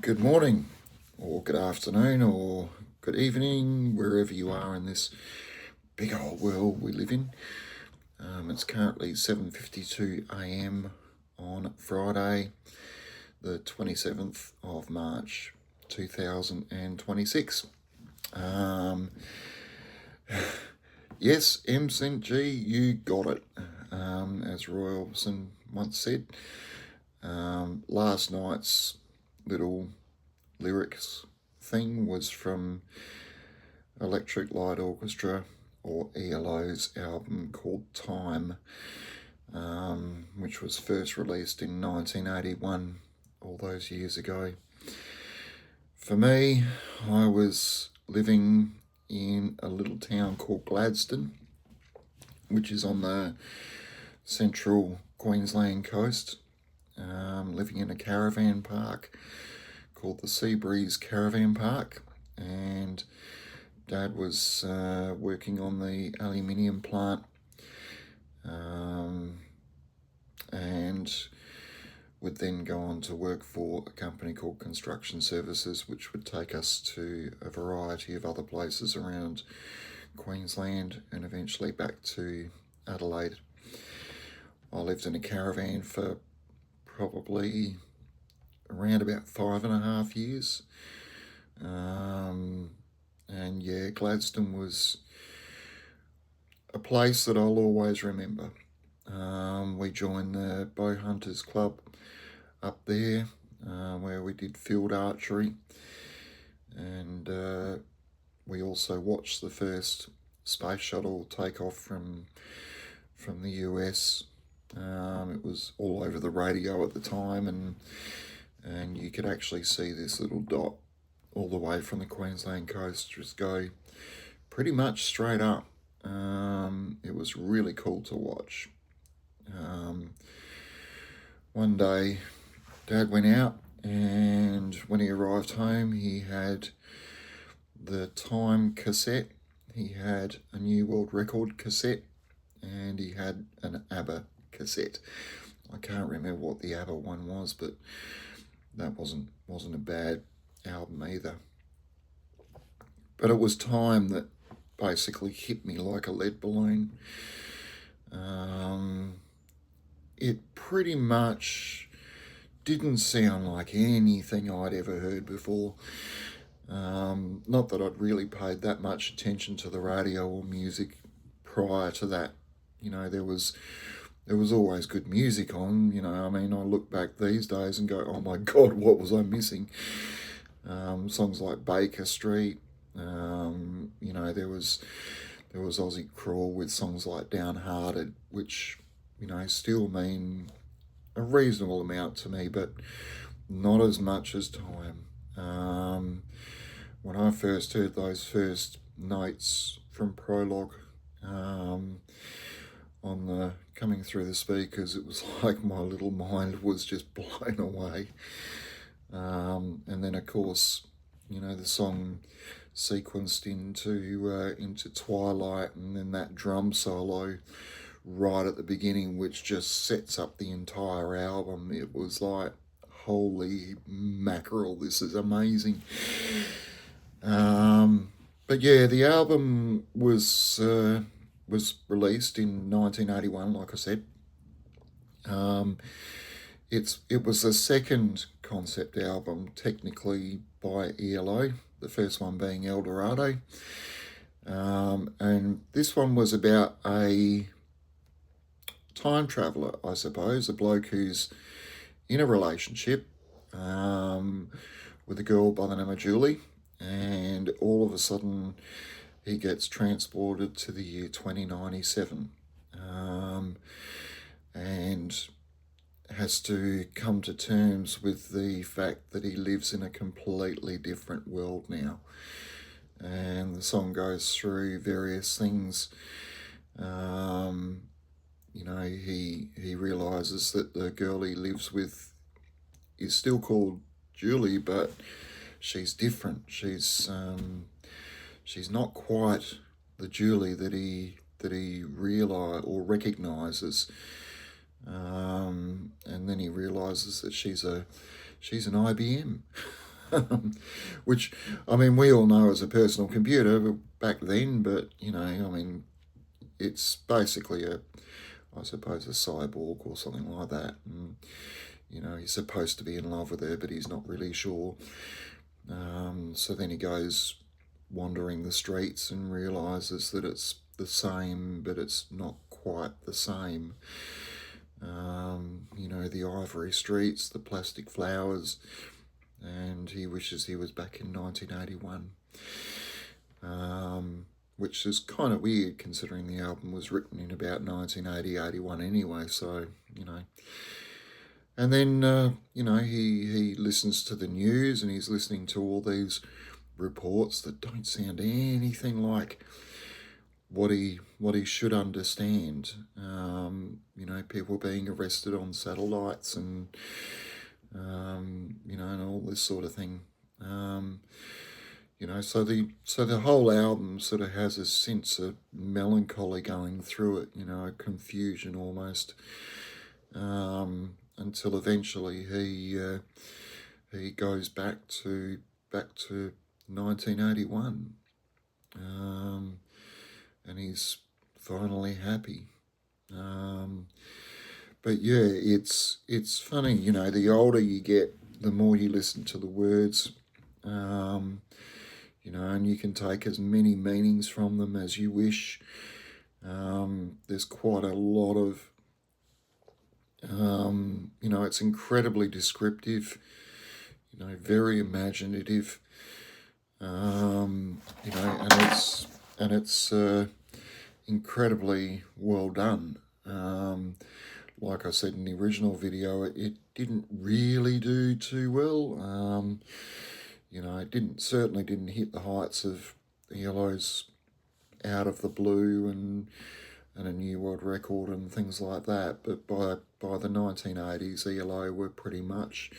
Good morning, or good afternoon, or good evening, wherever you are in this big old world we live in. It's currently 7:52 a.m. on Friday, the 27th of March, 2026. Yes, M. St. G, you got it. As Roy Orbison once said. Last night's little lyrics thing was from Electric Light Orchestra, or ELO's album called Time, which was first released in 1981, all those years ago. For me, I was living in a little town called Gladstone, which is on the central Queensland coast, living in a caravan park called the Seabreeze Caravan Park, and Dad was working on the aluminium plant, and would then go on to work for a company called Construction Services, which would take us to a variety of other places around Queensland and eventually back to Adelaide. I lived in a caravan for probably around about 5.5 years. And yeah, Gladstone was a place that I'll always remember. We joined the Bow Hunters Club up there, where we did field archery, and we also watched the first space shuttle take off from the US. It was all over the radio at the time, and you could actually see this little dot all the way from the Queensland coast just go pretty much straight up. It was really cool to watch. One day, Dad went out, and when he arrived home, he had the Time cassette, he had a New World Record cassette, and he had an ABBA cassette. I can't remember what the ABBA one was, but that wasn't a bad album either. But it was Time that basically hit me like a lead balloon. It pretty much didn't sound like anything I'd ever heard before. Not that I'd really paid that much attention to the radio or music prior to that. There was always good music on. I mean, I look back these days and go, oh my God, what was I missing? Songs like Baker Street. There was Ozzy Crawl with songs like Downhearted, which still mean a reasonable amount to me, but not as much as Time. When I first heard those first notes from Prologue, on the coming through the speakers, it was like my little mind was just blown away. And then of course, the song sequenced into Twilight, and then that drum solo right at the beginning, which just sets up the entire album. It was like, holy mackerel, this is amazing. But yeah, the album was released in 1981, like I said. It was the second concept album, technically, by ELO, the first one being El Dorado. And this one was about a time traveller, I suppose, a bloke who's in a relationship with a girl by the name of Julie, and all of a sudden he gets transported to the year 2097, and has to come to terms with the fact that he lives in a completely different world now. And the song goes through various things. He realizes that the girl he lives with is still called Julie, but she's different. She's not quite the Julie that he realize or recognizes. And then he realizes that she's an IBM. which, I mean, we all know as a personal computer back then, but, you know, I mean, it's basically I suppose, a cyborg or something like that. And, you know, he's supposed to be in love with her, but he's not really sure. So then he goes wandering the streets and realizes that it's the same, but it's not quite the same. You know, the ivory streets, the plastic flowers, and he wishes he was back in 1981. Which is kind of weird considering the album was written in about 1980, 81 anyway, so, you know. And then, you know, he listens to the news and he's listening to all these reports that don't sound anything like what he should understand. You know, people being arrested on satellites and, you know, and all this sort of thing. You know, so the whole album sort of has a sense of melancholy going through it, you know, a confusion almost, until eventually he goes back to 1981, and he's finally happy. But yeah, it's funny, you know, the older you get, the more you listen to the words. You know, and you can take as many meanings from them as you wish. There's quite a lot of, you know, it's incredibly descriptive, you know, very imaginative, you know, and it's incredibly well done. Like I said in the original video, it didn't really do too well. You know, it certainly didn't hit the heights of ELO's Out of the Blue and a New World Record and things like that. But by the 1980s, ELO were pretty much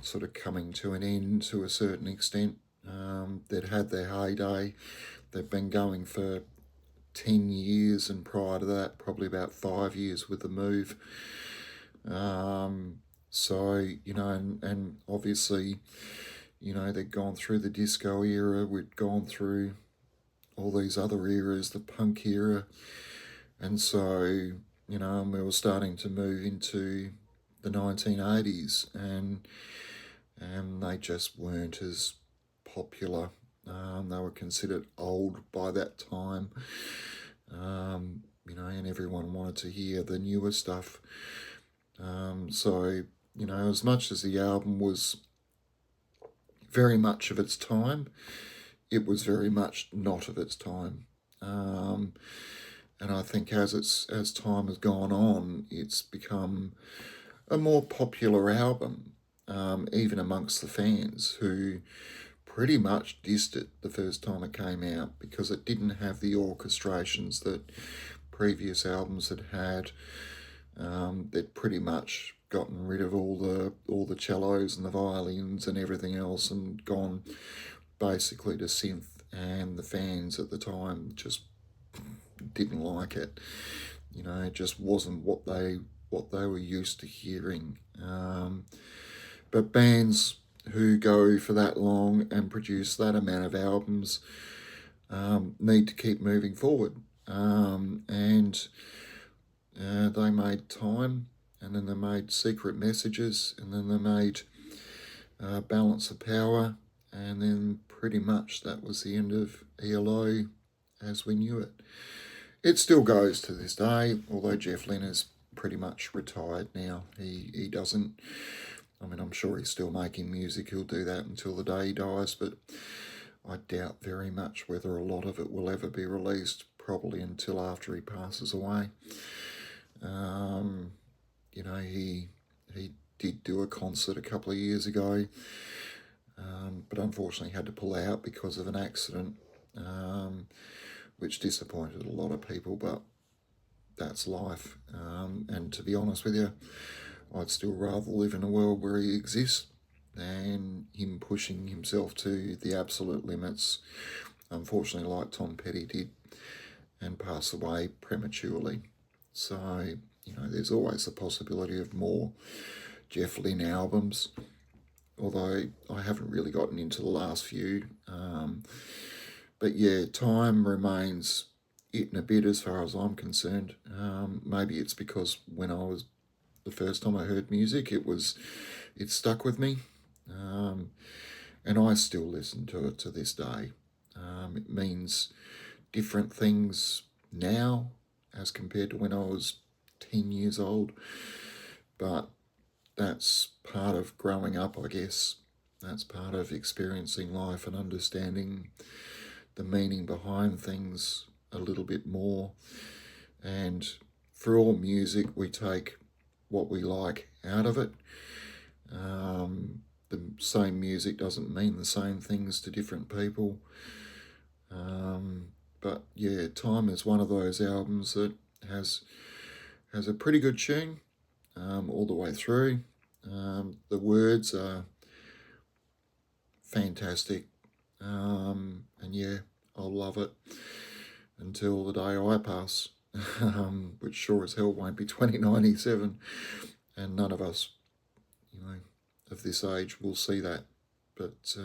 sort of coming to an end to a certain extent. They'd had their heyday. They've been going for 10 years, and prior to that, probably about 5 years with the Move. So, you know, and obviously, you know, they'd gone through the disco era, we'd gone through all these other eras, the punk era, and so, you know, and we were starting to move into the 1980s, and they just weren't as popular. They were considered old by that time, you know, and everyone wanted to hear the newer stuff. So, you know, as much as the album was very much of its time, it was very much not of its time. And I think as time has gone on, it's become a more popular album, even amongst the fans who pretty much dissed it the first time it came out because it didn't have the orchestrations that previous albums had had. They'd pretty much gotten rid of all the cellos and the violins and everything else and gone basically to synth, and the fans at the time just didn't like it. You know, it just wasn't what they were used to hearing. But bands who go for that long and produce that amount of albums need to keep moving forward. And they made Time, and then they made Secret Messages, and then they made Balance of Power, and then pretty much that was the end of ELO as we knew it. It still goes to this day, although Jeff Lynne is pretty much retired now. He doesn't, I mean, I'm sure he's still making music. He'll do that until the day he dies, but I doubt very much whether a lot of it will ever be released, probably until after he passes away. You know, he did do a concert a couple of years ago, but unfortunately had to pull out because of an accident, which disappointed a lot of people, but that's life. And to be honest with you, I'd still rather live in a world where he exists than him pushing himself to the absolute limits, unfortunately, like Tom Petty did, and pass away prematurely. So, you know, there's always the possibility of more Jeff Lynne albums. although I haven't really gotten into the last few. But yeah, Time remains it and a bit as far as I'm concerned. Maybe it's because the first time I heard music, it stuck with me. And I still listen to it to this day. It means different things now as compared to when I was 10 years old. But that's part of growing up, I guess. That's part of experiencing life and understanding the meaning behind things a little bit more. And for all music, we take what we like out of it. The same music doesn't mean the same things to different people. But yeah, Time is one of those albums that has a pretty good tune all the way through. The words are fantastic. And yeah, I'll love it until the day I pass, which sure as hell won't be 2097. And none of us, of this age will see that. But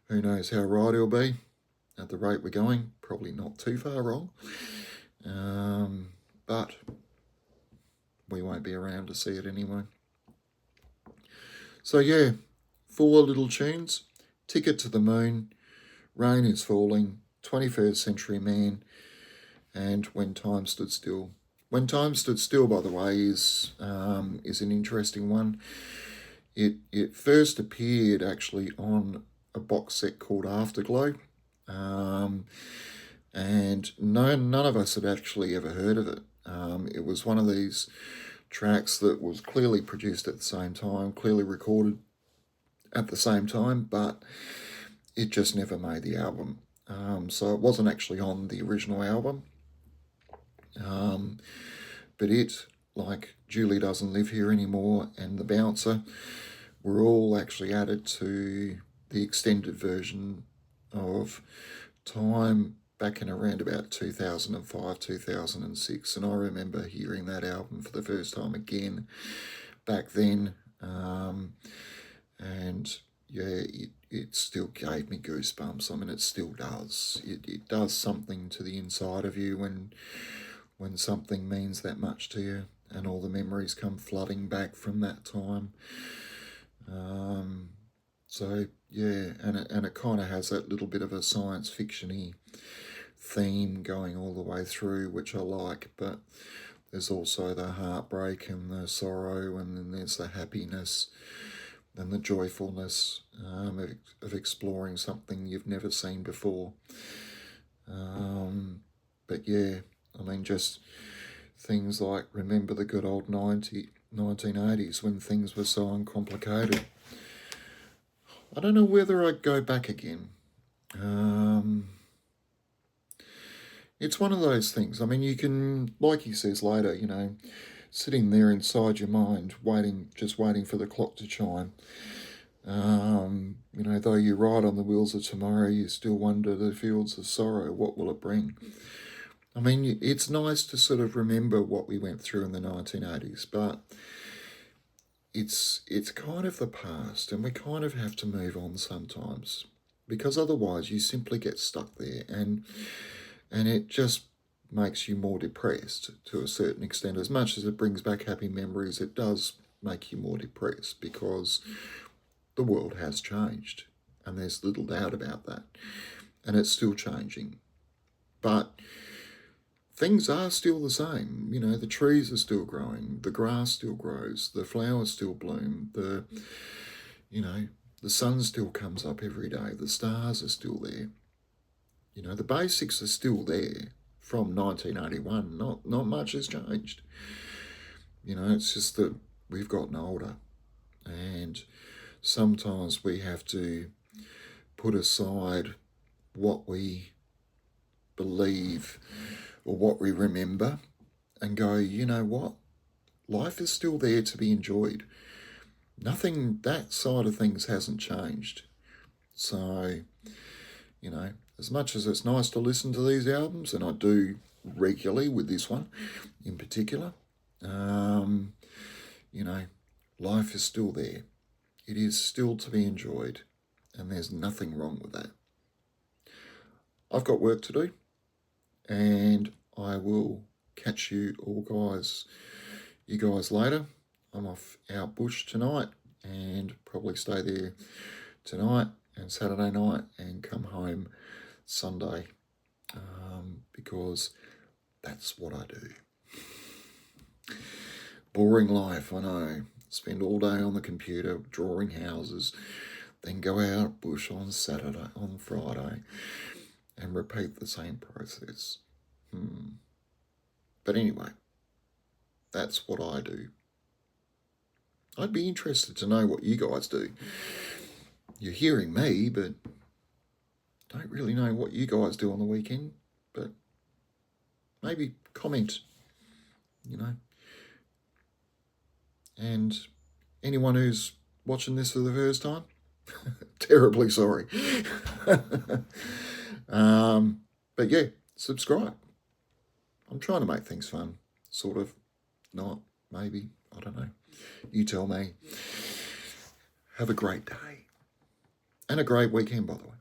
who knows how right it'll be. At the rate we're going, probably not too far wrong. But we won't be around to see it anyway. So yeah, 4 little tunes: Ticket to the Moon, Rain is Falling, 21st Century Man, and When Time Stood Still. When Time Stood Still, by the way, is an interesting one. It first appeared actually on a box set called Afterglow, and none of us had actually ever heard of it. It was one of these tracks that was clearly produced at the same time, clearly recorded at the same time, but it just never made the album. So it wasn't actually on the original album. But it, like Julie Doesn't Live Here Anymore and The Bouncer, were all actually added to the extended version of Time back in around about 2005, 2006. And I remember hearing that album for the first time again back then. And yeah, it still gave me goosebumps. I mean, it still does. It does something to the inside of you when something means that much to you, and all the memories come flooding back from that time. So yeah, and it kind of has that little bit of a science fiction-y theme going all the way through, which I like. But there's also the heartbreak and the sorrow, and then there's the happiness and the joyfulness of exploring something you've never seen before. But yeah, I mean, just things like remember the good old 1980s when things were so uncomplicated. I don't know whether I'd go back again. It's one of those things. I mean, you can, like he says later, sitting there inside your mind, just waiting for the clock to chime. Though you ride on the wheels of tomorrow, you still wonder the fields of sorrow, what will it bring? I mean, it's nice to sort of remember what we went through in the 1980s, but it's kind of the past, and we kind of have to move on sometimes, because otherwise you simply get stuck there, and it just makes you more depressed to a certain extent. As much as it brings back happy memories, it does make you more depressed, because the world has changed, and there's little doubt about that, and it's still changing. But things are still the same. The trees are still growing, the grass still grows, the flowers still bloom, the sun still comes up every day, the stars are still there. The basics are still there from 1981. Not much has changed. It's just that we've gotten older, and sometimes we have to put aside what we believe or what we remember and go, you know what? Life is still there to be enjoyed. Nothing, that side of things hasn't changed. So, as much as it's nice to listen to these albums, and I do regularly with this one in particular, life is still there. it is still to be enjoyed, and there's nothing wrong with that. I've got work to do, and I will catch you guys later. I'm off out bush tonight and probably stay there tonight and Saturday night and come home Sunday, because that's what I do. Boring life, I know. Spend all day on the computer drawing houses, then go out bush on Friday, and repeat the same process. But anyway, that's what I do. I'd be interested to know what you guys do. You're hearing me, but don't really know what you guys do on the weekend. But maybe comment, And anyone who's watching this for the first time, terribly sorry. But yeah, subscribe. I'm trying to make things fun, sort of. Not, maybe, I don't know. You tell me. Have a great day. And a great weekend, by the way.